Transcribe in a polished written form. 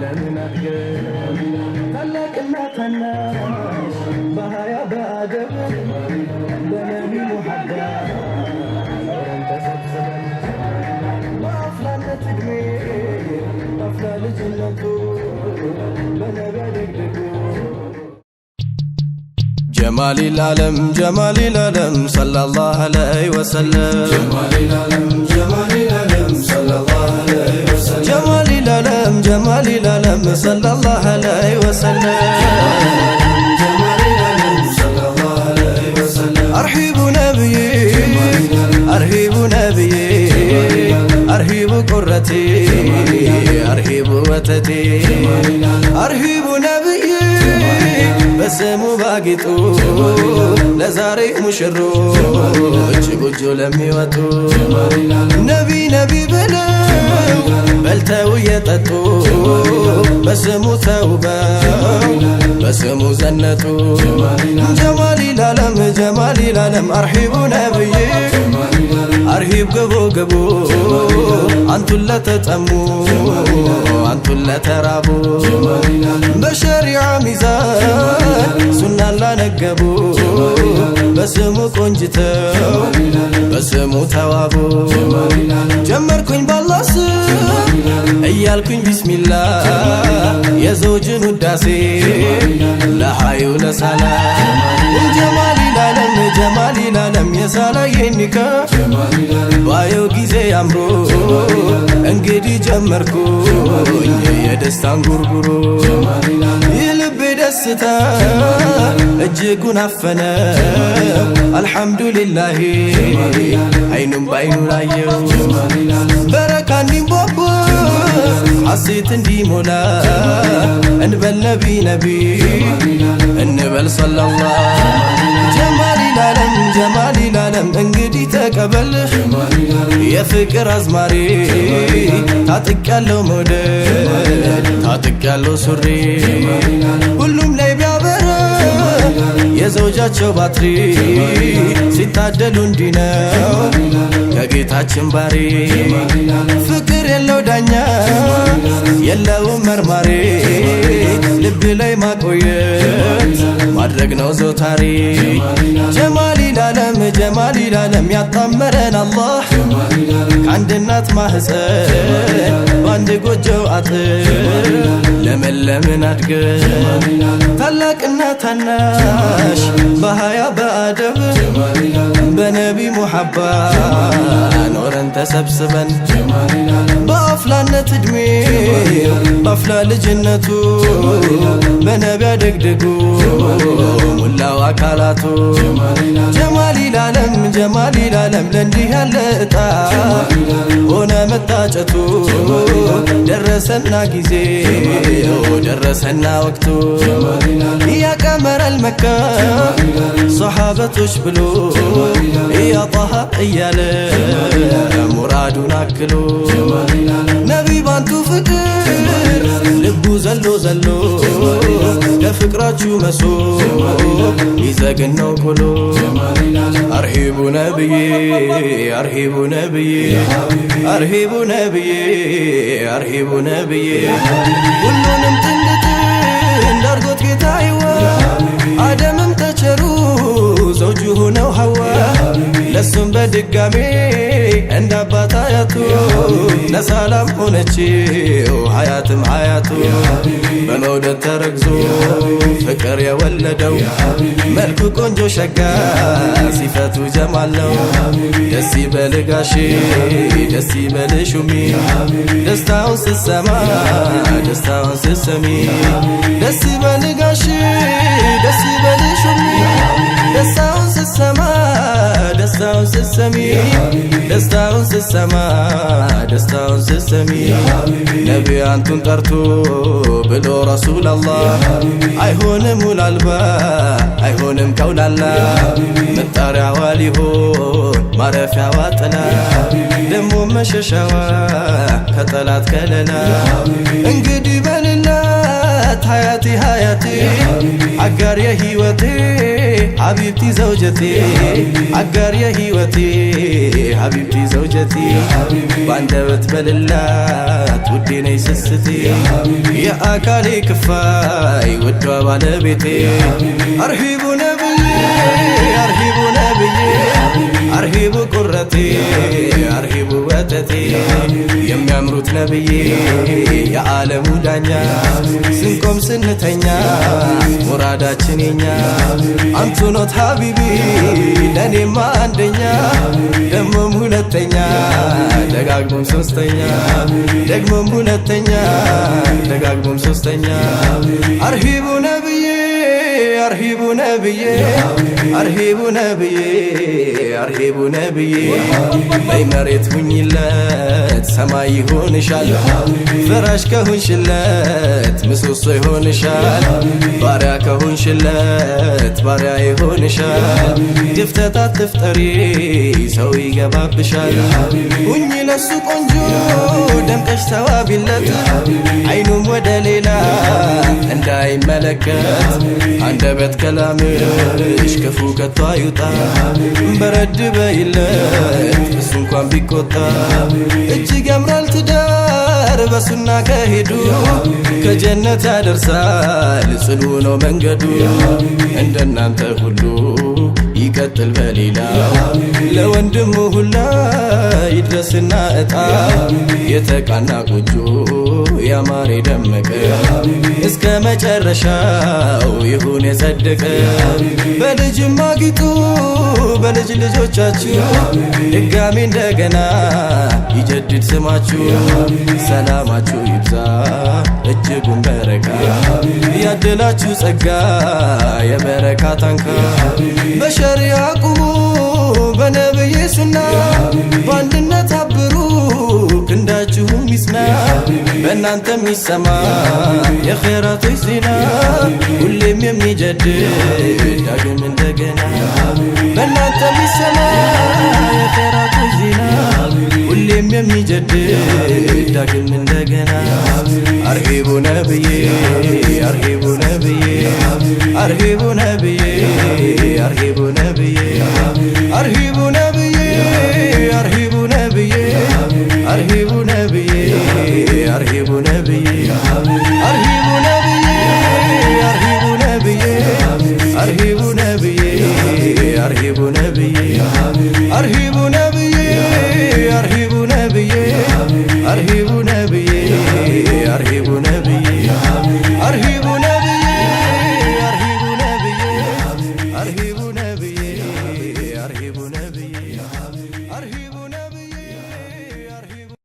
ለምን አድገን ታላቅና ታናሽ በሀያ በአደብ በነቢ ሙሐባ ኖረን ተሰብስበን በአፍላነት ዕድሜ አፍላ ልጅነቱ በነቢ አደግድጉ جمال العالم صلى الله عليه وسلم جمال العالم صلى الله عليه وسلم جمال العالم صلى الله عليه وسلم جمال العالم صلى الله عليه وسلم أرحب نبيي أرحب نبيي أرحب قرتي أرحب وتدي أرحب نبيي በስሙ ባጊጡ ለዛሬ ሙሽሮች ጎጆ ለሚወጡ ነቢ ብለው በልተው የጠጡ በስሙ ተውበው በስሙ ዘነጡ ጀማል العالم أرحب ነብዬ أرحب ግቡ አንቱን ለተጠሙ አንቱን ለተራቡ በሸሪዓ ሚዛን ሱናን ላነገቡ በስሙ ቆንጅተው በስሙ ተዋቡ ጀመርኩኝ ባላህ ስም እያልኩኝ ቢስሚላህ የዘውጅን ውዳሴ ለሐዩ ለሰላም ጀማል العالم የሳላየን ኒካ ባየው ጊዜ አምሮ እንግዲህ ጀመርኩኝ የደስታን ጉርጉሮ የልቤ ደስታ እጅጉን አፈነ አልሐምዱሊላህ አይኑም ባይኑ ላየው በረካ እንዲንቦቦ ሐሴት እንዲሞላ እንበል ነቢ እንበል ሰለላህ ጀማል العالم እንግዲህ ተቀበል የፍቅር አዝማሪ ታጥቃለው መውደድ ታጥቃለው ሱሪ ሁሉም ላይ ቢያበራ የዘውጃቸው ባትሪ ሲታደሉ እንዲነው ከጌታችን ባሪ ፍቅር የለው ዳኛ የለውም መርማሪ ልብ ላይ ማቆየት ማድረግ ነው ዘውታሪ ጀማል العالم ያጣመረን አላህ ከአንድ እናት ማህፀን በአንድ ጎጆ አጥር ለመለምን አድገን ታላቅና ታናሽ በሀያ በአደብ በነቢ ሙሐባ ኖረን ተሰብስበን በአፍላነት ዕድሜ በአፍላ ልጅነቱ በነቢ አደግድጉ ሙላው አካላቱ ጀማል العالم ለእንዲህ ያለ እጣ ሆነ መታጨቱ ደረሰና ጊዜ ደረሰና ወቅቱ ያቀመረል መካ ሰሃበቶች ብሎ ያጣሃ እያለ ሙራዱን አክሎ ነቢ ባንቱ ፍቅር ልቡ ዘሎ ለፍቅራችሁ መሶብ ይዘግነው ኩሎ أرحب نبيي أرحب نبيي أرحب نبيي أرحب نبيي ሁሉንም ጥንት እንዳርጎት ጌታዬዋ አደምም ተቸሩ ዘውጁ ሆነው ሐዋ ለሱም በድጋሜ እንዳባታ ያቱ ለሰላም ሆነችው ሐያትም ሐያቱ በመውደድ ተረግዞ ፍቅር የወለደው መልኩ ቆንጆ ሸጋ ሲፈቱ ጀማለው ደስ ይበልህ ጋሼ ደስ ይበልሽ ሹሚ ደስታውን ስትሰማ ደስታውን ስትሰሚ ደስ ይበልህ ጋሼ ደስ ይበልሽ ሹሚ ደስታውን ስትሰማ ደስታውን ስትሰሚ ደስታውን ስትሰማ ደስታውን ስትሰሚ ነቢ አንቱን ጠርቶ ብሎ ረሱል አላህ አይሆንም ውላልባ አይሆንም ከውላላ መጣሪያዋ ሊሆን ማረፊያዋ ጥላ ደሞ መሸሻዋ ከጠላት ከለላ እንግዲህ በልላት النات حياتي حياتي عقار يا هيوتي حبيبتي زوجتي عقار يا هيوتي حبيبتي زوجتي باندبت بللات ودي ني سستي يا أكالي كفاي ودوا بالبيتي أرهب نبي أرهب نبي أرهب قرتي أرهب وتتي يم يمرت نبي يا عالم دانيا سنكم سنتنيا مراداتችን የኛ አንቱ ኖት ሀቢቢ ለኔማ አንደኛ ደሞም ሁለተኛ ደጋግሞም ሶስተኛ ደግሞም ሁለተኛ ደጋግሞም ሶስተኛ አርሂቡ ነብዬ አርሂቡ ነብዬ አርሂቡ ነብዬ አርሂቡ ነብዬ በመሬት ሁኝለት ሰማይ ይሆንሻል ፍራሽ ከሆንሽለት ምሰሶ ይሆንሻል ባሪያ ከሆንሽለት ባሪያ ይሆንሻል ድፍተት አትፍጠሪ ሰው ይገባብሻል ሁኝ ለሱ ቆንጆ ደምቀሽ ተዋቢለት አይኑም ወደ ሌላ እንዳይመለከት አንደበት ከላምሽ ክፉ ከቶ አይውጣ በረድ በይለት እሱ እንኳን ቢቆጣ እጅግ ያምራል ትዳር በሱና ከሄዱ ከጀነት ያደርሳል ጽኑ ነው መንገዱ እንደናንተ ሁሉ ይቀጥል በሌላው ለወንድሙ ሁላ ይድረስና እጣ የተቃና ጎጆ ያማረ ደመቀ እስከ መጨረሻው ይሁን የጸደቀ በልጅም አጊጡ በልጅ ልጆቻችሁ ድጋሚ እንደገና ይጀድድ ስማችሁ ሰላማችሁ ይብዛ እጅጉን በረካ ያደላችሁ ጸጋ የበረካ ታንካ በሸሪዓ ቁሙ በነብይ ሱና በአንድነት አብሩ ክንዳችሁም ይስና በእናንተም ይሰማ የኸይራቶች ዜና ሁሌም የሚጀድድ ዳግም እንደገና በእናንተም ይሰማ የኸይራቶች ዜና ሁሌም የሚጀድድ ዳግም እንደገና አርሂቡ ነብዬ አርሂቡ ነብዬ አርሂቡ ነብዬ አርሂቡ ነብዬ አርሂቡ ነብዬ አርሂቡ ነብዬ አርሂቡ ነብዬ አርሂቡ ነብዬ አርሂቡ ነብዬ አርሂቡ ነብዬ አርሂቡ ነብዬ አርሂቡ ነብዬ አርሂቡ ነብዬ አርሂቡ ነብዬ አርሂቡ ነብዬ